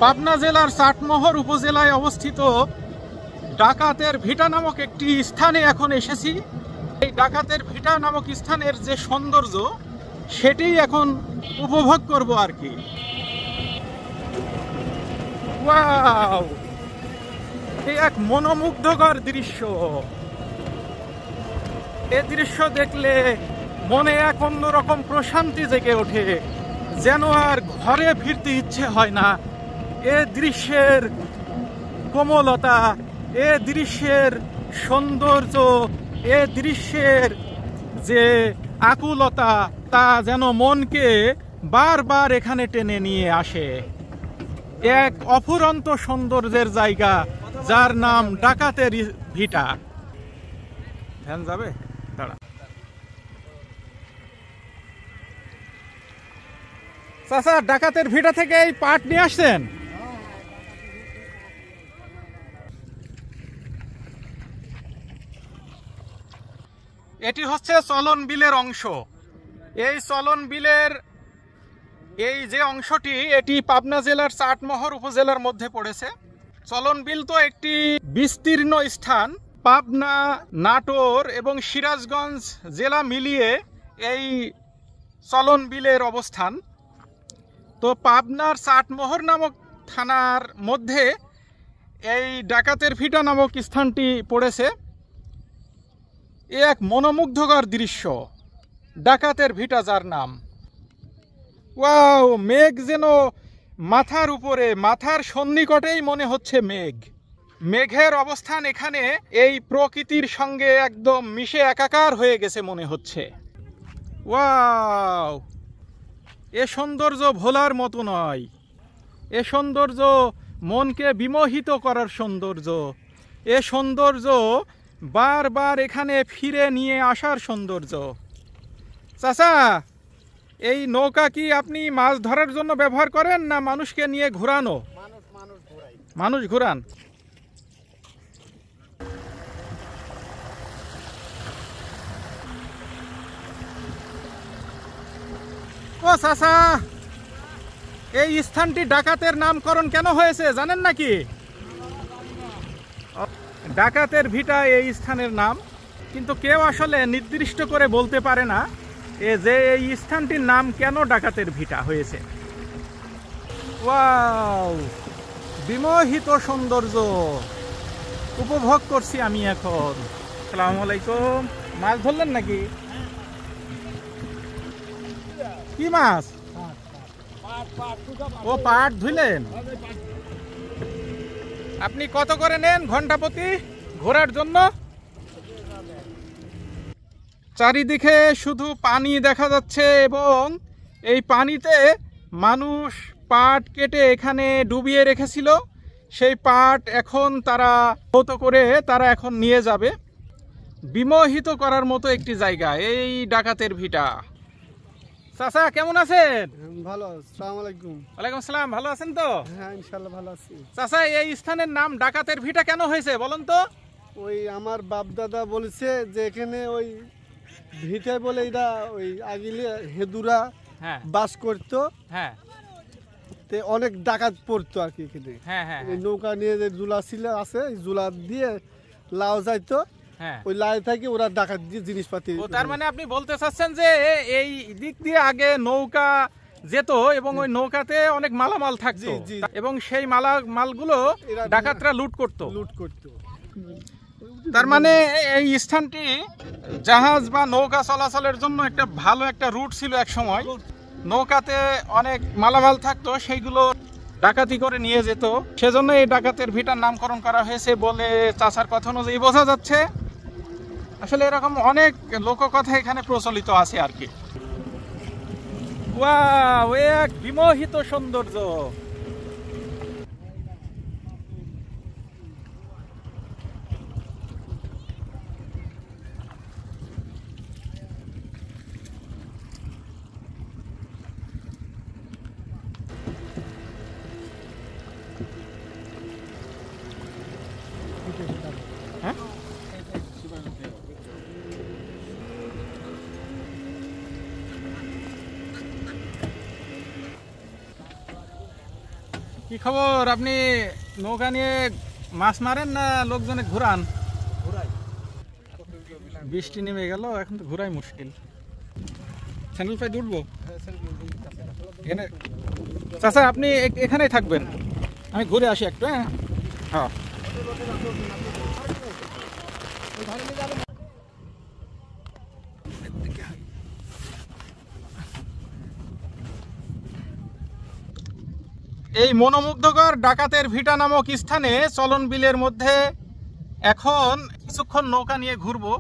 পাবনা জেলার চাটমোহর উপজেলায় অবস্থিত ডাকাতের ভিটা নামক একটি স্থানে এখন এসেছি। এই ডাকাতের ভিটা নামক স্থানের যে সৌন্দর্য সেটি এখন উপভোগ করব আর কি। ওয়াও, এই এক মনোমুগ্ধকর দৃশ্য। এই দৃশ্য দেখলে মনে এক অন্যরকম প্রশান্তি জেগে ওঠে, যেন আর ঘরে ফিরতে ইচ্ছে হয় না। এ দৃশ্যের কোমলতা, এ দৃশ্যের সৌন্দর্য, এ দৃশ্যের যে আকুলতা, তা যেন মনকে বারবার এখানে টেনে নিয়ে আসে। এক অফুরন্ত সৌন্দর্যের জায়গা, যার নাম ডাকাতের ভিটা। ধ্যান যাবে, দাঁড়া। চাচা, ডাকাতের ভিটা থেকে এই পাট নিয়ে আসছেন? এটি হচ্ছে চলন বিলের অংশ। এই চলন বিলের এই যে অংশটি, এটি পাবনা জেলার চাটমোহর উপজেলার মধ্যে পড়েছে। চলন বিল তো একটি বিস্তীর্ণ স্থান। পাবনা, নাটোর এবং সিরাজগঞ্জ জেলা মিলিয়ে এই চলন বিলের অবস্থান। তো পাবনার চাটমোহর নামক থানার মধ্যে এই ডাকাতের ভিটা নামক স্থানটি পড়েছে। এ এক মনোমুগ্ধকর দৃশ্য, ডাকাতের ভিটা যার নাম। ওয়াও, মেঘ যেন মাথার উপরে, মাথার সন্নিকটেই মনে হচ্ছে মেঘ। মেঘের অবস্থান এখানে এই প্রকৃতির সঙ্গে একদম মিশে একাকার হয়ে গেছে মনে হচ্ছে। ওয়াও, এ সৌন্দর্য ভোলার মতো নয়। এ সৌন্দর্য মনকে বিমোহিত করার সৌন্দর্য। এ সৌন্দর্য বারবার এখানে ফিরে নিয়ে আসার সৌন্দর্য। চাচা, এই নৌকা কি আপনি মাছ ধরার জন্য ব্যবহার করেন, না মানুষকে নিয়ে ঘোরানো? মানুষ ঘোরান। ও চাচা, এই স্থানটি ডাকাতের নামকরণ কেন হয়েছে জানেন নাকি? ডাকাতের ভিটা এই স্থানের নাম, কিন্তু কেউ আসলে নির্দিষ্ট করে বলতে পারে না যে এই স্থানটির নাম কেন ডাকাতের ভিটা হয়েছে। ওয়াও, বিমোহিত সৌন্দর্য উপভোগ করছি আমি এখন। আসসালামু আলাইকুম। মাছ ধরলেন নাকি? কি মাছ? ও, পাট ধুইলেন? আপনি কত করে নেন ঘন্টা প্রতি ঘোরার জন্য? চারিদিকে শুধু পানি দেখা যাচ্ছে, এবং এই পানিতে মানুষ পাট কেটে এখানে ডুবিয়ে রেখেছিল। সেই পাট এখন তারা এখন নিয়ে যাবে। বিমোহিত করার মতো একটি জায়গা এই ডাকাতের ভিটা। চাচা, কেমন আছেন? ভালো। আসসালামু আলাইকুম। ওয়ালাইকুম আসসালাম। ভালো আছেন তো? হ্যাঁ, ইনশাআল্লাহ ভালো আছি। চাচা, এই স্থানের নাম ডাকাতের ভিটা কেন হয়েছে বলেন তো? ওই আমার বাপ দাদা বলেছে যে এখানে ওই ভিটায় বলে এরা ওই আগিলে হেদুরা বাস করতো। হ্যাঁ, তে অনেক ডাকাত পড়তো আর কি এখানে। হ্যাঁ হ্যাঁ, এই নৌকা নিয়ে যে জুলা ছিল আছে, জুলা দিয়ে লাও যাইতো। ওই লাই থেকে ওরা ডাকাত দিয়ে জিনিসপাতি। তার মানে আপনি বলতে চাচ্ছেন যে এই দিক দিয়ে আগে নৌকা যেত এবং ওই নৌকাতে অনেক মালামাল থাকতো, এবং সেই মালগুলো ডাকাতরা লুট করতো। তার মানে এই স্থানটি জাহাজ বা নৌকা চলাচলের জন্য একটা ভালো একটা রুট ছিল এক সময়। নৌকাতে অনেক মালামাল থাকতো, সেইগুলো ডাকাতি করে নিয়ে যেত। সেজন্য এই ডাকাতের ভিটার নামকরণ করা হয়েছে বলে চাচার কথা অনুযায়ী বোঝা যাচ্ছে। আসলে এরকম অনেক লোককথা এখানে প্রচলিত আছে আর কি। ওয়াও, এক বিমোহিত সৌন্দর্য। হ্যাঁ, কি খবর? আপনি নৌকা নিয়ে মাছ মারেন না লোকজনে ঘুরান? বৃষ্টি নেমে গেল, এখন তো ঘুরাই মুশকিল। স্যান্ডেল পায়ে উঠবো? চাচা আপনি এখানেই থাকবেন, আমি ঘুরে আসি একটু। হ্যাঁ হ্যাঁ। এই মনোমুগ্ধকর ডাকাতের ভিটা নামক স্থানে চলন বিলের মধ্যে এখন কিছুক্ষণ নৌকা নিয়ে ঘুরবো।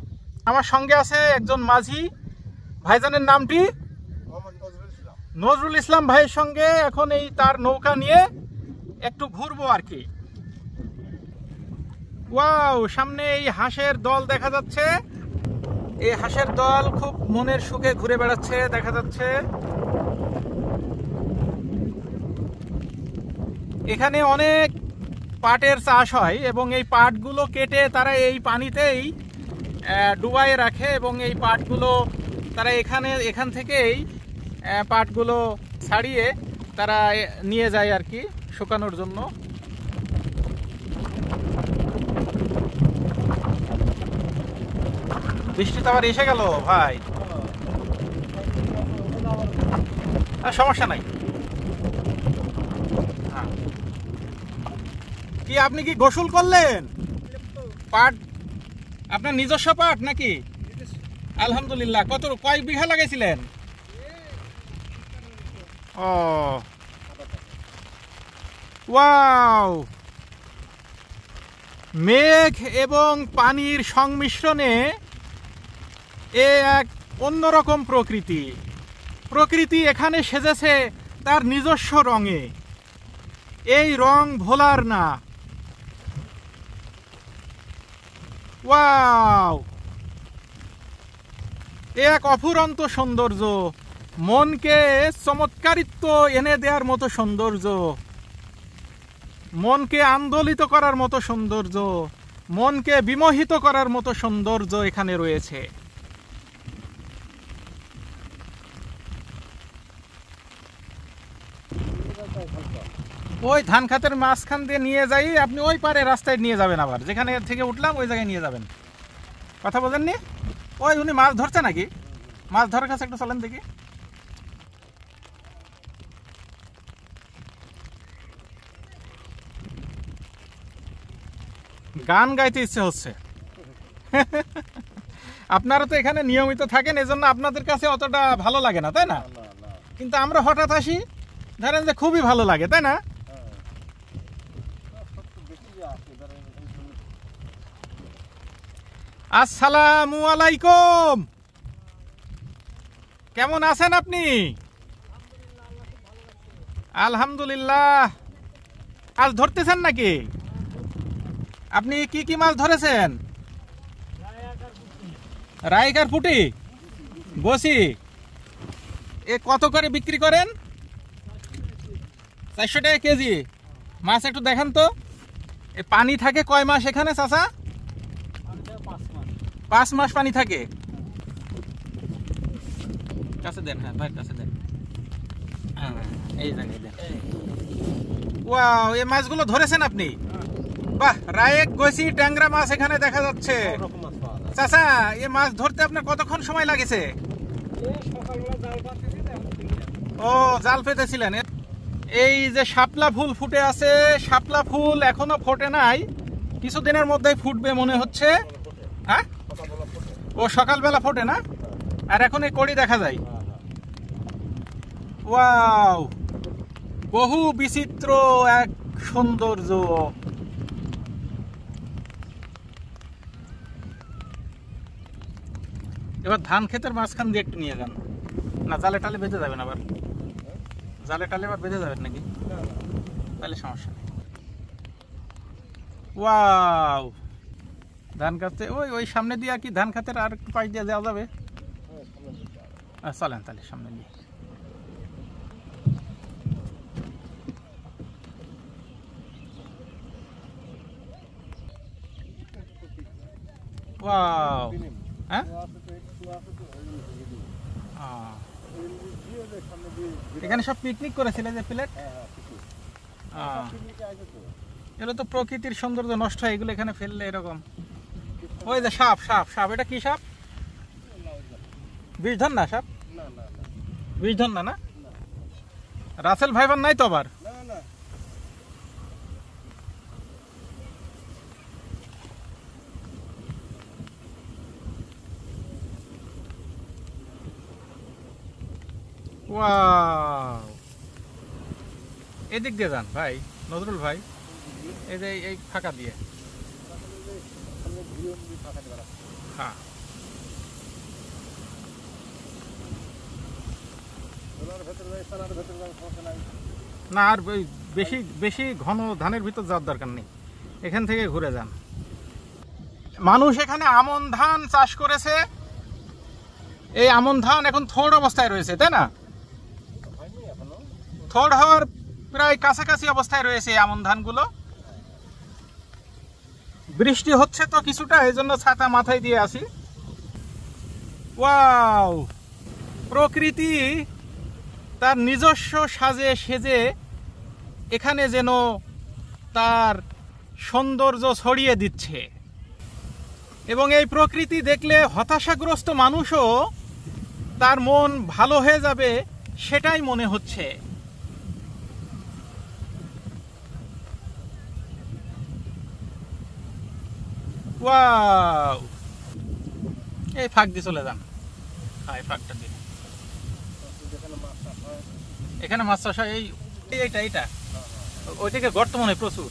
আমার সঙ্গে আছে একজন মাঝি। ভাইজানের নামটি? নজরুল ইসলাম ভাইয়ের সঙ্গে এখন এই তার নৌকা নিয়ে একটু ঘুরবো আর কি। ওয়াও, সামনে এই হাঁসের দল দেখা যাচ্ছে। এই হাঁসের দল খুব মনের সুখে ঘুরে বেড়াচ্ছে দেখা যাচ্ছে। এখানে অনেক পাটের চাষ হয় এবং এই পাটগুলো কেটে তারা এই পানিতেই ডুবাইয়ে রাখে এবং এই পাটগুলো তারা এখান থেকেই পাটগুলো ছাড়িয়ে তারা নিয়ে যায় আর কি শুকানোর জন্য। বৃষ্টি তো আবার এসে গেল ভাই, সমস্যা নাই। কি আপনি কি গোসল করলেন? পাট আপনার নিজস্ব পাট নাকি? আলহামদুলিল্লাহ। কয় বিঘা লাগাইছিলেন? ও ওয়াও, মেঘ এবং পানির সংমিশ্রণে এ এক অন্যরকম প্রকৃতি। প্রকৃতি এখানে সেজেছে তার নিজস্ব রঙে। এই রং ভোলার না। ওয়াও, এক অফুরন্ত সৌন্দর্য, মনকে চমৎকারিত্ব এনে দেওয়ার মতো সৌন্দর্য, মনকে আন্দোলিত করার মতো সৌন্দর্য, মনকে বিমোহিত করার মতো সৌন্দর্য এখানে রয়েছে। ওই ধান খাতের মাঝখান দিয়ে নিয়ে যাই, আপনি ওই পারে রাস্তায় নিয়ে যাবেন, আবার যেখানে থেকে উঠলাম ওই জায়গায় নিয়ে যাবেন। কথা বলেননি? ওই উনি মাছ ধরছে নাকি? মাছ ধরার কাছে একটু চলেন দেখি। গান গাইতে ইচ্ছে হচ্ছে। আপনারা তো এখানে নিয়মিত থাকেন, এজন্য আপনাদের কাছে অতটা ভালো লাগে না, তাই না? কিন্তু আমরা হঠাৎ আসি, ধরেন যে খুবই ভালো লাগে, তাই না? আসসালামু আলাইকুম, কেমন আছেন আপনি? আলহামদুলিল্লাহ। আজ ধরতেছেন নাকি? আপনি কি কি মাছ ধরেছেন? রাইক আর পুঁটি, বসি। এ কত করে বিক্রি করেন? 400 টাকা কেজি। মাছ একটু দেখান তো। এ পানি থাকে কয় মাস এখানে চাচা? 5 মাস পানি থাকে। কাছে দেন, হ্যাঁ ভাই কাছে দেন। এই জায়গায় দেন। ওয়াও, এই মাছগুলো ধরেছেন আপনি? বাহ, রায়েক, গসি, ট্যাংরা মাছ এখানে দেখা যাচ্ছে। চাচা, এই মাছ ধরতে আপনার কতক্ষণ সময় লাগেছে? ও, জাল পেতেছিলেন। এই যে শাপলা ফুল ফুটে আছে, শাপলা ফুল এখনো ফোটে নাই, কিছুদিনের মধ্যেই ফুটবে মনে হচ্ছে। হ্যাঁ, ও সকালবেলা ফোটে না? আর এখন এই কড়ি দেখা যায়। ওয়াও, বহু বিচিত্র এক সৌন্দর্য। এবার ধান ক্ষেতের মাঝখান দিয়ে একটু নিয়ে যান না, জালে টালে বেঁধে যাবেন আবার। জালে টালে আবার বেঁধে যাবেন নাকি? তাহলে সমস্যা নেই। ওয়াও, ধান খাতে ওই সামনে দিয়ে কি ধান খাতের আর একটু পাশ দিয়ে যাওয়া যাবে? চলেন তাহলে সামনে দিয়ে। ওয়াও, হ্যাঁ, এখানে সব পিকনিক করেছিলে যে প্লেট? এগুলো তো প্রকৃতির সৌন্দর্য নষ্ট হয়, এগুলো এখানে ফেললে এরকম। ওই যে সাপ সাপ সাপ, এটা কি সাপ? বিষধর না সাপ? বিষধর না? না রাসেল ভাইবার নাই তো আবার? এদিক দিয়ে যান ভাই নজরুল ভাই, এই যে এই ফাঁকা দিয়ে। হ্যাঁ না, আর বেশি বেশি ঘন ধানের ভিতর যাওয়ার দরকার নেই, এখান থেকে ঘুরে যান। মানুষ এখানে আমন ধান চাষ করেছে, এই আমন ধান এখন থোড় অবস্থায় রয়েছে, তাই না? থোড় হওয়ার প্রায় কাছাকাছি অবস্থায় রয়েছে আমন ধানগুলো। বৃষ্টি হচ্ছে তো কিছুটা, এই জন্য ছাতা মাথায় দিয়ে আসি। ওয়াও, প্রকৃতি তার নিজস্ব সাজে সেজে এখানে যেন তার সৌন্দর্য ছড়িয়ে দিচ্ছে, এবং এই প্রকৃতি দেখলে হতাশাগ্রস্ত মানুষও তার মন ভালো হয়ে যাবে সেটাই মনে হচ্ছে। ওয়াও, এই ফাঁক দিয়ে চলে যান। হ্যাঁ, এই ফাঁকটা দিয়ে এখানে মাছ চাষ হয়। এইটা এইটা ওইদিকে গর্ত মনে হয় প্রচুর।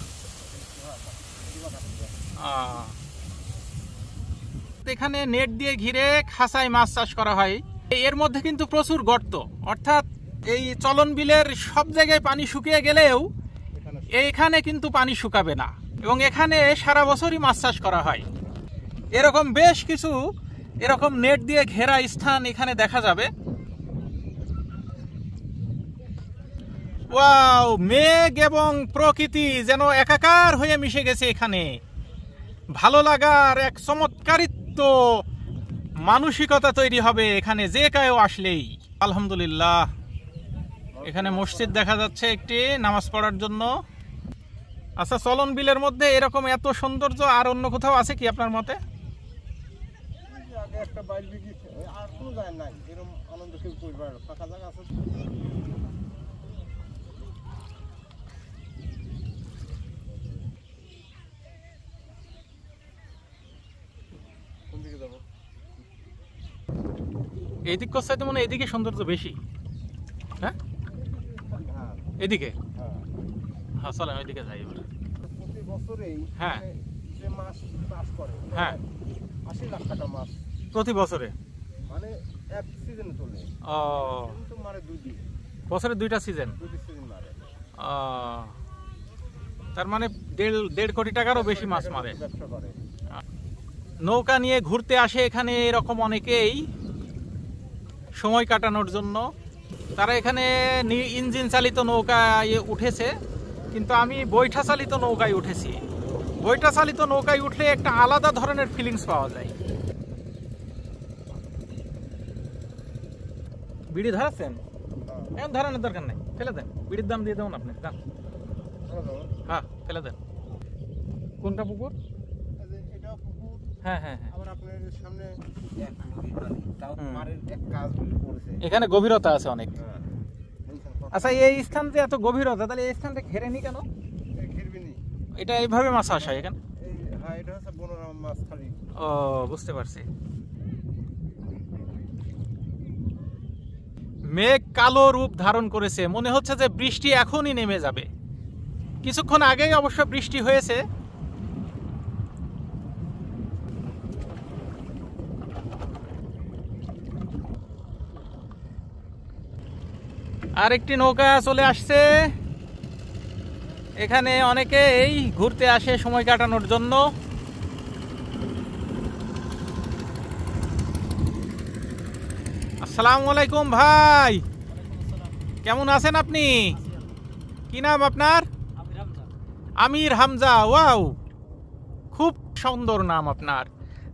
এখানে নেট দিয়ে ঘিরে খাঁচায় মাছ চাষ করা হয়। এর মধ্যে কিন্তু প্রচুর গর্ত, অর্থাৎ এই চলন বিলের সব জায়গায় পানি শুকিয়ে গেলেও এইখানে কিন্তু পানি শুকাবে না, এবং এখানে সারা বছরই মাছ চাষ করা হয়। এরকম বেশ কিছু এরকম নেট দিয়ে ঘেরা স্থান এখানে দেখা যাবে। ওয়াও, মেঘ এবং প্রকৃতি যেন একাকার হয়ে মিশে গেছে এখানে। ভালো লাগার এক চমৎকারিত্ব মানসিকতা তৈরি হবে এখানে যে কেউ আসলেই। আলহামদুলিল্লাহ, এখানে মসজিদ দেখা যাচ্ছে একটি নামাজ পড়ার জন্য। আচ্ছা, চলন বিলের মধ্যে এরকম এত সৌন্দর্য আর অন্য কোথাও আছে কি আপনার মতে? এইদিক করতে মনে হয় এদিকে সৌন্দর্য বেশি। হ্যাঁ, এদিকে। হ্যাঁ, চলেন ওইদিকে যাই এবার। হ্যাঁ, হ্যাঁ, 80 লাখ টাকা মাছ প্রতি বছরে, মানে এক সিজনে চলে। ও, কিন্তু মানে বছরে দুইটা সিজন মারে। তার মানে 1.5 কোটি টাকারও বেশি মাছ মারে। নৌকা নিয়ে ঘুরতে আসে এখানে এরকম অনেকেই সময় কাটানোর জন্য। তারা এখানে ইঞ্জিন চালিত নৌকায় উঠেছে, কিন্তু আমি বৈঠা চালিত নৌকায় উঠেছি। বৈঠা চালিত নৌকায় উঠলে একটা আলাদা ধরনের ফিলিংস পাওয়া যায়। বিড়ি ধরাচ্ছেন? এখন ধরানোর দরকার নেই, ফেলে দেন। বিড়ির দাম দিয়ে দেবেন আপনি, যান। হ্যাঁ, ফেলে দেন। কোনটা পুকুর? হ্যাঁ হ্যাঁ হ্যাঁ, এখানে গভীরতা আছে অনেক। আচ্ছা, এই স্থান যে এত গভীরতা, তাহলে এই স্থানটা ঘেরেনি কেন? এটা এইভাবে মাছ আসা এখানে? ও, বুঝতে পারছি। মেঘ কালো রূপ ধারণ করেছে, মনে হচ্ছে যে বৃষ্টি এখনই নেমে যাবে। কিছুক্ষণ আগেই অবশ্য বৃষ্টি হয়েছে। আরেকটি নৌকা চলে আসছে। এখানে অনেকেই ঘুরতে আসে সময় কাটানোর জন্য। আসসালামু আলাইকুম ভাই, কেমন আছেন আপনি? কি নাম আপনার? আমির হামজা। ওয়াও, খুব সুন্দর নাম আপনার।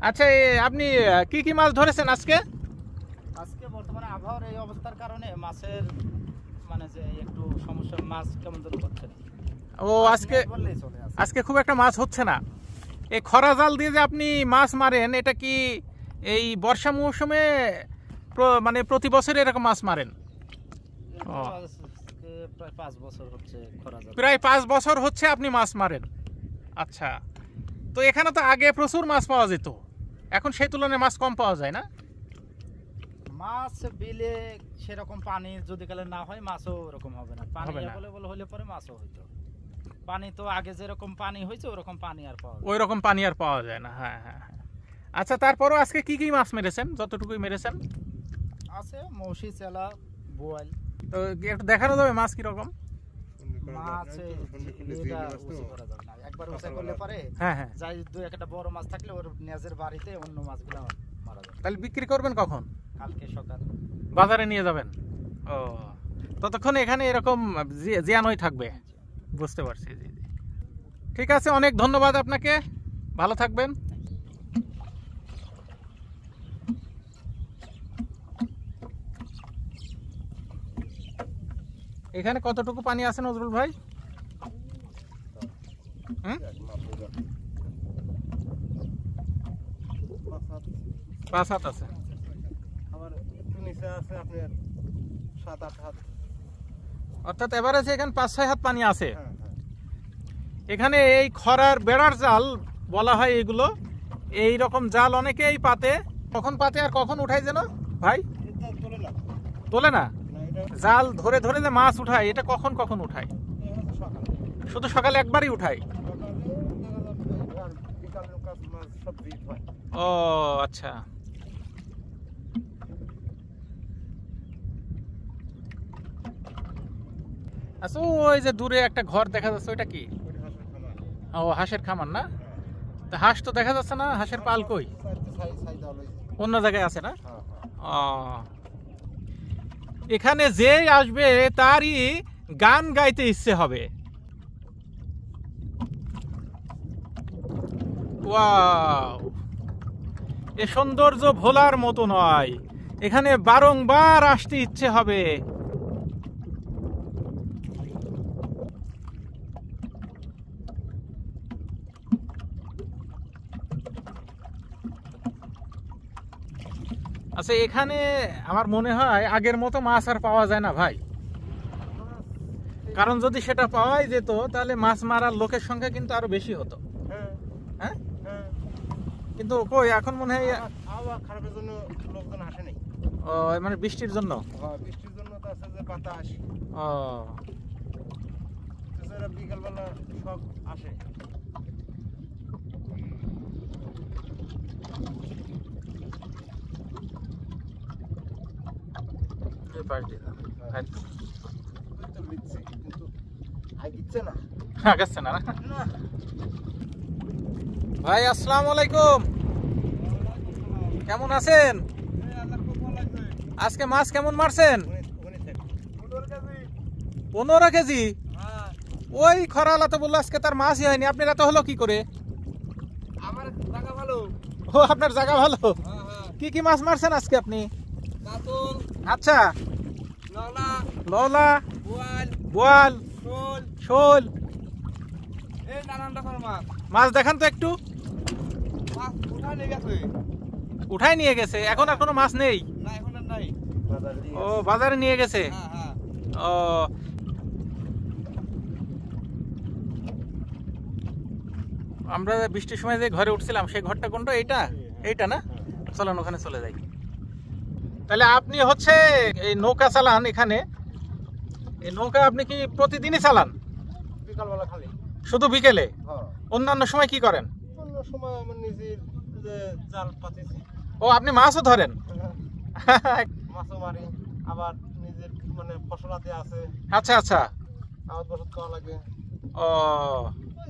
আচ্ছা, আপনি কি কি মাছ ধরেছেন আজকে? আজকে বর্তমানে আবহাওয়ার এই অবস্থার কারণে মাছের মানে যে একটু সমস্যা, মাছ কেমন ধরে করছে। ও আজকে খুব একটা মাছ হচ্ছে না। এই খরা জাল দিয়ে যে আপনি মাছ মারেন, এটা কি এই বর্ষা মৌসুমে মানে প্রতি বছর এরকম মাছ মারেন? প্রায় 5 বছর হচ্ছে আপনি মাছ মারেন। আচ্ছা, তো এখানে তো আগে প্রচুর মাছ পাওয়া যেত, এখন সেই তুলনায় মাছ কম পাওয়া যায় না? মাছ বিলে সেরকম পানি যদি কালে না হয় মাছও ওরকম হবে না। পানি অ্যাভেলেবল হলে পরে মাছও হইতো। পানি তো আগে যেরকম পানি হয়েছে ওরকম পানি আর পাওয়া যায়, ওই রকম পানি আর পাওয়া যায় না। হ্যাঁ হ্যাঁ হ্যাঁ। আচ্ছা, তারপরও আজকে কি কি মাছ মেরেছেন? যতটুকুই মেরেছেন। আছে মৌসি, চেলা, বোয়াল। তো একটু দেখানো যাবে মাছ কিরকম? মাছ একবার উঁচা করলে পরে যাই 2-1টা বড় মাছ থাকলে ওর নেজের বাড়িতে অন্য মাছগুলো মারা যাবে। তাহলে বিক্রি করবেন কখন? কালকে সকাল বাজারে নিয়ে যাবেন। ও, ততক্ষণ এখানে এরকম জিয়ানই থাকবে। বুঝতে পারছি। জি জি, ঠিক আছে, অনেক ধন্যবাদ আপনাকে, ভালো থাকবেন। এখানে কতটুকু পানি আছে নজরুল ভাই? 5 হাত আছে। অর্থাৎ এভারেজে এখানে 5-6 হাত পানি আছে। এখানে এই খরার বেড়ার জাল বলা হয় এগুলো। এই রকম জাল অনেকেই পাতে। কখন পাতে আর কখন উঠায় যেন ভাই? তোলে না, জাল ধরে ধরে যে মাছ উঠায়, এটা কখন কখন উঠায়? শুধু সকালে একবারই উঠায়? ও আচ্ছা। আচ্ছা, ওই যে দূরে একটা ঘর দেখা যাচ্ছে, ওইটা কি? ও, হাঁসের খামার না? তা হাঁস তো দেখা যাচ্ছে না, হাঁসের পাল কই? অন্য জায়গায় আছে না? ও, এখানে যে আসবে তারই গান গাইতে ইচ্ছে হবে। ওয়াও, এ সৌন্দর্য ভোলার মতো নয়, এখানে বারংবার আসতে ইচ্ছে হবে। আচ্ছা, এখানে আমার মনে হয় আগের মতো মাছ আর পাওয়া যায় না ভাই। কারণ যদি সেটা পাওয়াই যেত তাহলে মাছ মারার লোকের সংখ্যা কিন্তু আরো বেশি হতো। হ্যাঁ, কিন্তু কই এখন মনে হয় আবহাওয়া খারাপের জন্য লোকজন আসে নাই। ও, মানে বৃষ্টির জন্য? হ্যাঁ, বৃষ্টির জন্য তো আছে যে বাতাস। ও, এছাড়া বিকালবেলা সব আসে। ভাই আসসালামু আলাইকুম, কেমন আছেন? আজকে মাছ কেমন মারছেন? 15 কেজি? ওই খরালা তো বললো আজকে তার মাছই হয়নি, আপনার এত হলো কি করে? আমার জায়গা ভালো। ও, আপনার জায়গা ভালো। কি কি মাছ মারছেন আজকে আপনি? কাতল। আচ্ছা, লওলা, লওলা, বোয়াল, বোয়াল, শোল, শোল, এই নানান রকমের মাছ। মাছ দেখান তো একটু। মাছ উঠায় নিয়ে গেছে। উঠায় নিয়ে গেছে? এখন আর কোনো মাছ নেই? না, এখন আর নাই। ও, বাজারে নিয়ে গেছে। ও, আমরা বৃষ্টির সময় যে ঘরে উঠছিলাম সেই ঘরটা কোনটা? এইটা? এইটা না? চলেন ওখানে চলে যাই। তাহলে আপনি হচ্ছে এই নৌকা চালান এখানে? এই নৌকা আপনি কি প্রতিদিনই চালান? বিকালবেলা খালি। শুধু বিকেলে? হ্যাঁ। অন্যান্য সময় কি করেন? অন্য সময় আমার নিজের যে জাল পাতিছি। ও, আপনি মাছও ধরেন? মাছও মারি, আবার নিজের মানে ফসলাতে আছে। আচ্ছা আচ্ছা, আবাদ বসত করা লাগে। ও,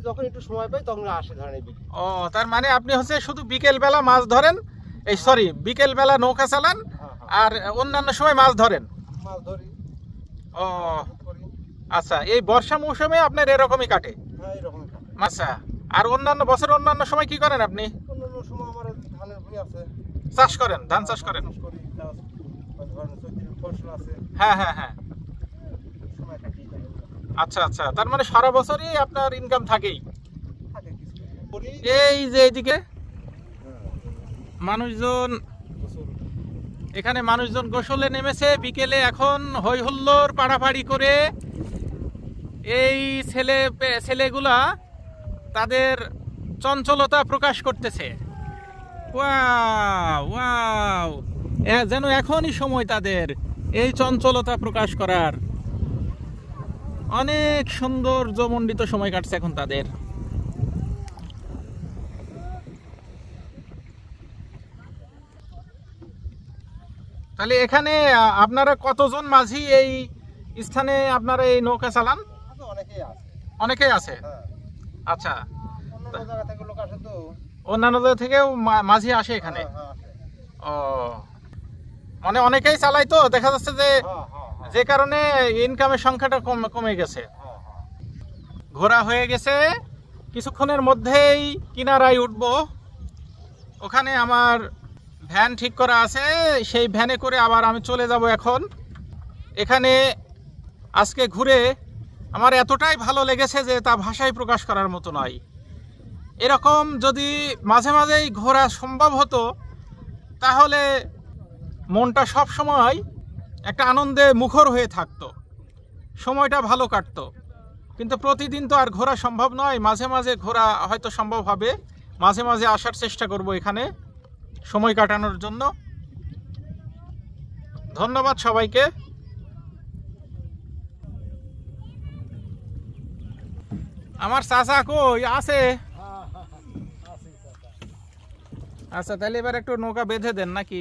যখন একটু সময় পাই তখন আসি ধরেন। ও, তার মানে আপনি হচ্ছে শুধু বিকেল বেলা মাছ ধরেন, এই সরি বিকেল বেলা নৌকা চালান আর অন্যান্য সময় মাছ ধরেন? মাছ ধরি। ও আচ্ছা, এই বর্ষা মৌসুমে আপনার এরকমই কাটে? হ্যাঁ, এরকমই কাটে। আচ্ছা, আর অন্যান্য বছর অন্যান্য সময় কি করেন আপনি? অন্যান্য সময় আমার ধানের ভুঁই আছে। চাষ করেন? ধান চাষ করেন? ফসল আছে। হ্যাঁ হ্যাঁ হ্যাঁ। সময় কাটি। আচ্ছা আচ্ছা, তার মানে সারা বছরই আপনার ইনকাম থাকেই। এই যে এইদিকে মানুষজন, এখানে মানুষজন গোসলে নেমেছে বিকেলে, এখন হই হুল্লোড় পাড়াপাড়ি করে এই ছেলেগুলা তাদের চঞ্চলতা প্রকাশ করতেছে। ওয়াও ওয়াও, যেন এখনই সময় তাদের এই চঞ্চলতা প্রকাশ করার। অনেক সৌন্দর্যমণ্ডিত সময় কাটছে এখন তাদের। তাহলে এখানে আপনারা কতজন মাঝি এই স্থানে আপনারা এই নৌকা চালান? অনেকেই আছে। আচ্ছা, অন্যান্য জায়গা থেকেও মাঝি আসে এখানে? ও, মানে অনেকেই চালাই, তো দেখা যাচ্ছে যে কারণে ইনকামের সংখ্যাটা কমে গেছে। ঘোরা হয়ে গেছে, কিছুক্ষণের মধ্যেই কিনারায় উঠব। ওখানে আমার ভ্যান ঠিক করা আছে, সেই ভ্যানে করে আবার আমি চলে যাব। এখন এখানে আজকে ঘুরে আমার এতটাই ভালো লেগেছে যে তা ভাষায় প্রকাশ করার মতো নয়। এরকম যদি মাঝে মাঝেই ঘোরা সম্ভব হতো তাহলে মনটা সব সময় একটা আনন্দে মুখর হয়ে থাকতো, সময়টা ভালো কাটতো। কিন্তু প্রতিদিন তো আর ঘোরা সম্ভব নয়, মাঝে মাঝে ঘোরা হয়তো সম্ভব হবে। মাঝে মাঝে আসার চেষ্টা করব এখানে সময় কাটানোর জন্য। ধন্যবাদ সবাইকে। আমার চাচা কই আছে? আচ্ছা, তাহলে এবার একটু নৌকা বেঁধে দেন নাকি?